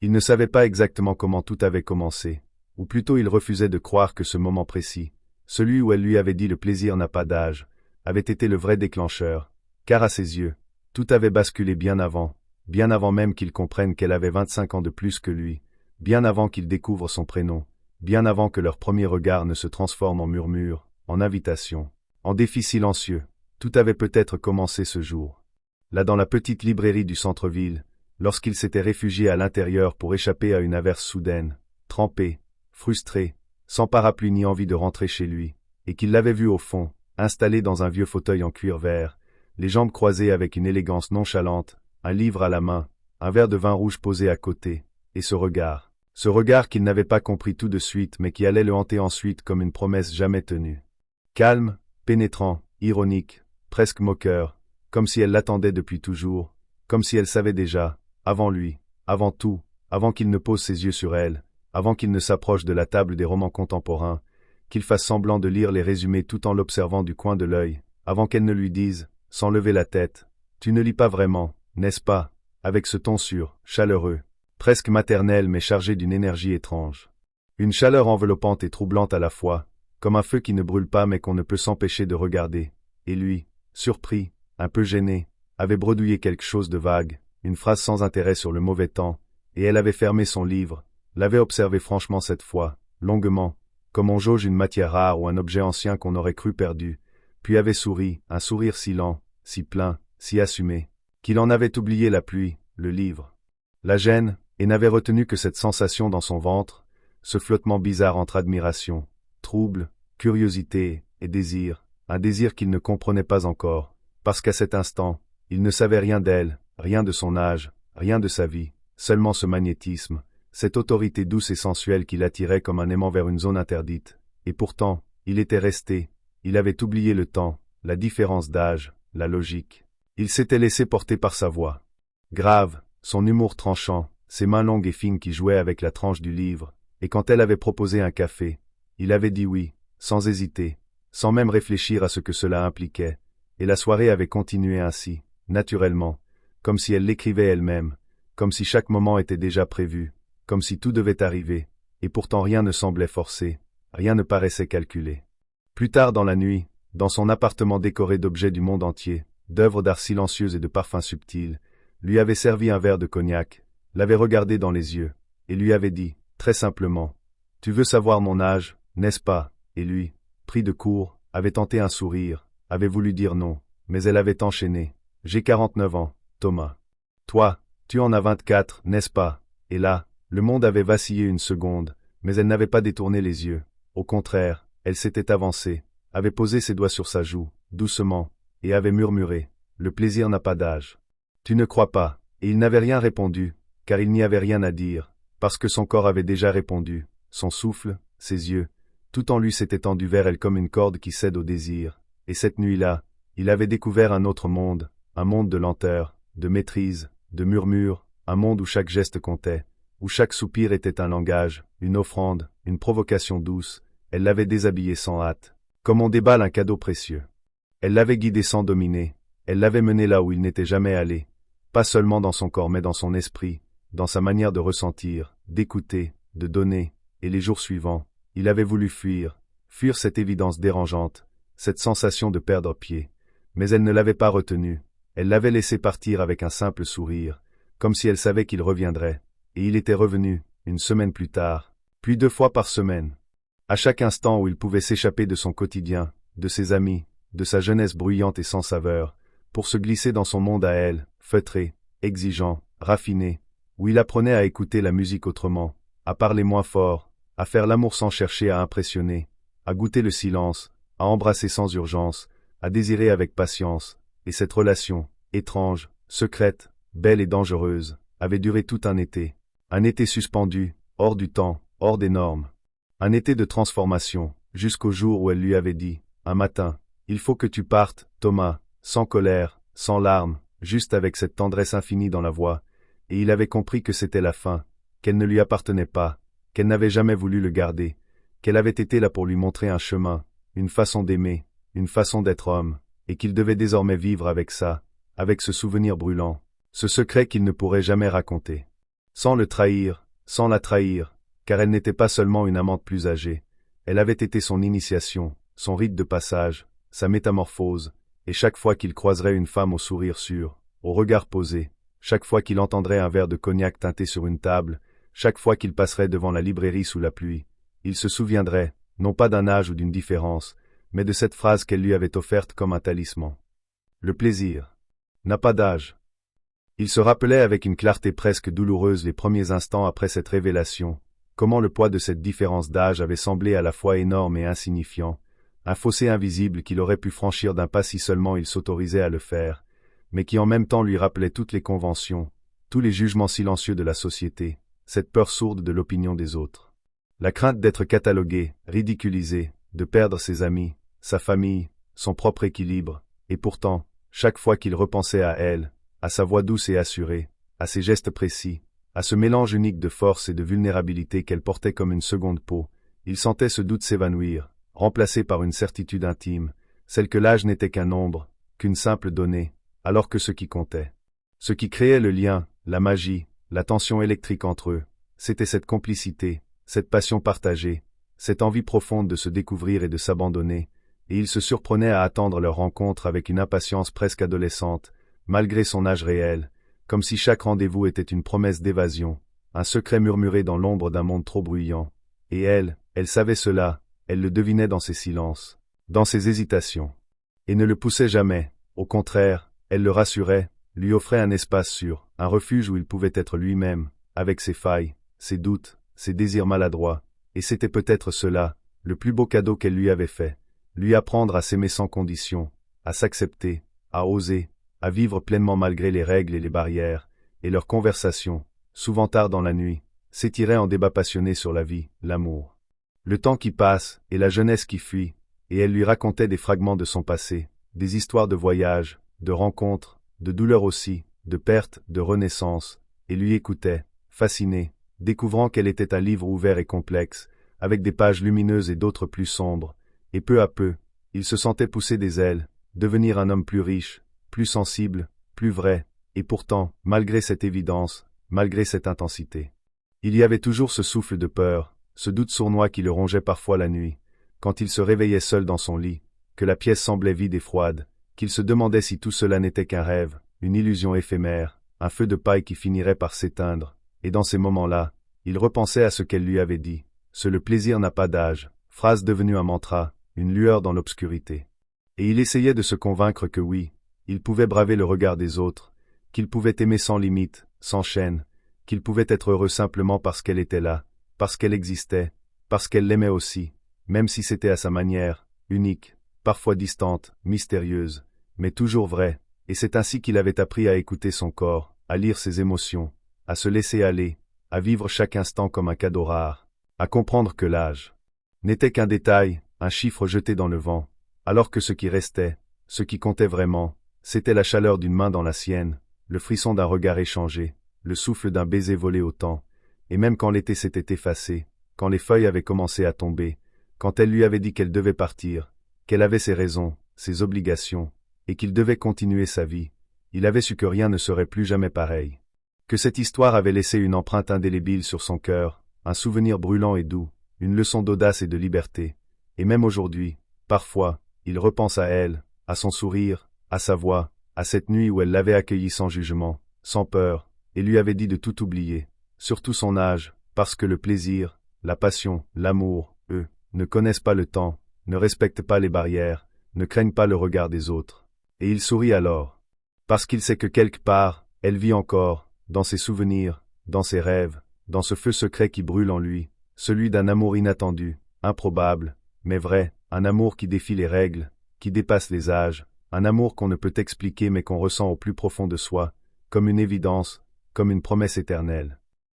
Il ne savait pas exactement comment tout avait commencé, ou plutôt il refusait de croire que ce moment précis, celui où elle lui avait dit le plaisir n'a pas d'âge, avait été le vrai déclencheur, car à ses yeux, tout avait basculé bien avant même qu'il comprenne qu'elle avait 25 ans de plus que lui, bien avant qu'il découvre son prénom, bien avant que leur premier regard ne se transforme en murmure, en invitation, en défi silencieux. Tout avait peut-être commencé ce jour. Là dans la petite librairie du centre-ville, lorsqu'il s'était réfugié à l'intérieur pour échapper à une averse soudaine, trempé, frustré, sans parapluie ni envie de rentrer chez lui, et qu'il l'avait vu au fond, installé dans un vieux fauteuil en cuir vert, les jambes croisées avec une élégance nonchalante, un livre à la main, un verre de vin rouge posé à côté, et ce regard qu'il n'avait pas compris tout de suite mais qui allait le hanter ensuite comme une promesse jamais tenue. Calme, pénétrant, ironique, presque moqueur, comme si elle l'attendait depuis toujours, comme si elle savait déjà, avant lui, avant tout, avant qu'il ne pose ses yeux sur elle, avant qu'il ne s'approche de la table des romans contemporains, qu'il fasse semblant de lire les résumés tout en l'observant du coin de l'œil, avant qu'elle ne lui dise, sans lever la tête, « Tu ne lis pas vraiment, n'est-ce pas ?» avec ce ton sûr, chaleureux, presque maternel mais chargé d'une énergie étrange. Une chaleur enveloppante et troublante à la fois, comme un feu qui ne brûle pas mais qu'on ne peut s'empêcher de regarder, et lui, surpris, un peu gêné, avait bredouillé quelque chose de vague, une phrase sans intérêt sur le mauvais temps, et elle avait fermé son livre, l'avait observé franchement cette fois, longuement, comme on jauge une matière rare ou un objet ancien qu'on aurait cru perdu, puis avait souri, un sourire si lent, si plein, si assumé, qu'il en avait oublié la pluie, le livre, la gêne, et n'avait retenu que cette sensation dans son ventre, ce flottement bizarre entre admiration, trouble, curiosité et désir, un désir qu'il ne comprenait pas encore, parce qu'à cet instant, il ne savait rien d'elle, rien de son âge, rien de sa vie, seulement ce magnétisme, cette autorité douce et sensuelle qui l'attirait comme un aimant vers une zone interdite, et pourtant, il était resté, il avait oublié le temps, la différence d'âge, la logique. Il s'était laissé porter par sa voix. Grave, son humour tranchant, ses mains longues et fines qui jouaient avec la tranche du livre, et quand elle avait proposé un café, il avait dit oui, sans hésiter, sans même réfléchir à ce que cela impliquait, et la soirée avait continué ainsi, naturellement, comme si elle l'écrivait elle-même, comme si chaque moment était déjà prévu, comme si tout devait arriver, et pourtant rien ne semblait forcé, rien ne paraissait calculé. Plus tard dans la nuit, dans son appartement décoré d'objets du monde entier, d'œuvres d'art silencieuses et de parfums subtils, lui avait servi un verre de cognac, l'avait regardé dans les yeux, et lui avait dit, très simplement, « Tu veux savoir mon âge, n'est-ce pas ?» Et lui, pris de court, avait tenté un sourire, avait voulu dire non, mais elle avait enchaîné, « J'ai 49 ans, Thomas. Toi, tu en as 24, n'est-ce pas ?» Et là, le monde avait vacillé une seconde, mais elle n'avait pas détourné les yeux. Au contraire, elle s'était avancée, avait posé ses doigts sur sa joue, doucement, et avait murmuré, « Le plaisir n'a pas d'âge. » Tu ne crois pas, et il n'avait rien répondu, car il n'y avait rien à dire, parce que son corps avait déjà répondu, son souffle, ses yeux, tout en lui s'était tendu vers elle comme une corde qui cède au désir, et cette nuit-là, il avait découvert un autre monde, un monde de lenteur, de maîtrise, de murmure, un monde où chaque geste comptait, où chaque soupir était un langage, une offrande, une provocation douce. Elle l'avait déshabillé sans hâte, comme on déballe un cadeau précieux. Elle l'avait guidé sans dominer, elle l'avait mené là où il n'était jamais allé, pas seulement dans son corps mais dans son esprit, dans sa manière de ressentir, d'écouter, de donner, et les jours suivants, il avait voulu fuir cette évidence dérangeante, cette sensation de perdre pied, mais elle ne l'avait pas retenu, elle l'avait laissé partir avec un simple sourire, comme si elle savait qu'il reviendrait, et il était revenu, une semaine plus tard, puis 2 fois par semaine. À chaque instant où il pouvait s'échapper de son quotidien, de ses amis, de sa jeunesse bruyante et sans saveur, pour se glisser dans son monde à elle, feutré, exigeant, raffiné, où il apprenait à écouter la musique autrement, à parler moins fort, à faire l'amour sans chercher à impressionner, à goûter le silence, à embrasser sans urgence, à désirer avec patience, et cette relation, étrange, secrète, belle et dangereuse, avait duré tout un été suspendu, hors du temps, hors des normes. Un été de transformation, jusqu'au jour où elle lui avait dit, un matin, « Il faut que tu partes, Thomas », sans colère, sans larmes, juste avec cette tendresse infinie dans la voix, et il avait compris que c'était la fin, qu'elle ne lui appartenait pas, qu'elle n'avait jamais voulu le garder, qu'elle avait été là pour lui montrer un chemin, une façon d'aimer, une façon d'être homme, et qu'il devait désormais vivre avec ça, avec ce souvenir brûlant, ce secret qu'il ne pourrait jamais raconter. sans le trahir, sans la trahir, car elle n'était pas seulement une amante plus âgée, elle avait été son initiation, son rite de passage, sa métamorphose, et chaque fois qu'il croiserait une femme au sourire sûr, au regard posé, chaque fois qu'il entendrait un verre de cognac teinté sur une table, chaque fois qu'il passerait devant la librairie sous la pluie, il se souviendrait, non pas d'un âge ou d'une différence, mais de cette phrase qu'elle lui avait offerte comme un talisman. Le plaisir n'a pas d'âge. Il se rappelait avec une clarté presque douloureuse les premiers instants après cette révélation, comment le poids de cette différence d'âge avait semblé à la fois énorme et insignifiant, un fossé invisible qu'il aurait pu franchir d'un pas si seulement il s'autorisait à le faire, mais qui en même temps lui rappelait toutes les conventions, tous les jugements silencieux de la société, cette peur sourde de l'opinion des autres. La crainte d'être catalogué, ridiculisé, de perdre ses amis, sa famille, son propre équilibre, et pourtant, chaque fois qu'il repensait à elle, à sa voix douce et assurée, à ses gestes précis, à ce mélange unique de force et de vulnérabilité qu'elle portait comme une seconde peau, il sentait ce doute s'évanouir, remplacé par une certitude intime, celle que l'âge n'était qu'un nombre, qu'une simple donnée, alors que ce qui comptait, ce qui créait le lien, la magie, la tension électrique entre eux, c'était cette complicité, cette passion partagée, cette envie profonde de se découvrir et de s'abandonner, et il se surprenait à attendre leur rencontre avec une impatience presque adolescente, malgré son âge réel, comme si chaque rendez-vous était une promesse d'évasion, un secret murmuré dans l'ombre d'un monde trop bruyant. Et elle savait cela, elle le devinait dans ses silences, dans ses hésitations. Et ne le poussait jamais, au contraire, elle le rassurait, lui offrait un espace sûr, un refuge où il pouvait être lui-même, avec ses failles, ses doutes, ses désirs maladroits, et c'était peut-être cela, le plus beau cadeau qu'elle lui avait fait, lui apprendre à s'aimer sans condition, à s'accepter, à oser, à vivre pleinement malgré les règles et les barrières, et leurs conversations, souvent tard dans la nuit, s'étiraient en débats passionnés sur la vie, l'amour. Le temps qui passe, et la jeunesse qui fuit, et elle lui racontait des fragments de son passé, des histoires de voyages, de rencontres, de douleurs aussi, de pertes, de renaissance, et lui écoutait, fasciné, découvrant qu'elle était un livre ouvert et complexe, avec des pages lumineuses et d'autres plus sombres, et peu à peu, il se sentait pousser des ailes, devenir un homme plus riche, plus sensible, plus vrai, et pourtant, malgré cette évidence, malgré cette intensité, il y avait toujours ce souffle de peur, ce doute sournois qui le rongeait parfois la nuit, quand il se réveillait seul dans son lit, que la pièce semblait vide et froide, qu'il se demandait si tout cela n'était qu'un rêve, une illusion éphémère, un feu de paille qui finirait par s'éteindre, et dans ces moments-là, il repensait à ce qu'elle lui avait dit, le plaisir n'a pas d'âge, phrase devenue un mantra, une lueur dans l'obscurité. Et il essayait de se convaincre que oui, il pouvait braver le regard des autres, qu'il pouvait aimer sans limite, sans chaîne, qu'il pouvait être heureux simplement parce qu'elle était là, parce qu'elle existait, parce qu'elle l'aimait aussi, même si c'était à sa manière, unique, parfois distante, mystérieuse, mais toujours vraie, et c'est ainsi qu'il avait appris à écouter son corps, à lire ses émotions, à se laisser aller, à vivre chaque instant comme un cadeau rare, à comprendre que l'âge n'était qu'un détail, un chiffre jeté dans le vent, alors que ce qui restait, ce qui comptait vraiment, c'était la chaleur d'une main dans la sienne, le frisson d'un regard échangé, le souffle d'un baiser volé au temps, et même quand l'été s'était effacé, quand les feuilles avaient commencé à tomber, quand elle lui avait dit qu'elle devait partir, qu'elle avait ses raisons, ses obligations, et qu'il devait continuer sa vie, il avait su que rien ne serait plus jamais pareil. Que cette histoire avait laissé une empreinte indélébile sur son cœur, un souvenir brûlant et doux, une leçon d'audace et de liberté, et même aujourd'hui, parfois, il repense à elle, à son sourire, à sa voix, à cette nuit où elle l'avait accueilli sans jugement, sans peur, et lui avait dit de tout oublier, surtout son âge, parce que le plaisir, la passion, l'amour, eux, ne connaissent pas le temps, ne respectent pas les barrières, ne craignent pas le regard des autres. Et il sourit alors, parce qu'il sait que quelque part, elle vit encore, dans ses souvenirs, dans ses rêves, dans ce feu secret qui brûle en lui, celui d'un amour inattendu, improbable, mais vrai, un amour qui défie les règles, qui dépasse les âges, un amour qu'on ne peut expliquer mais qu'on ressent au plus profond de soi, comme une évidence, comme une promesse éternelle.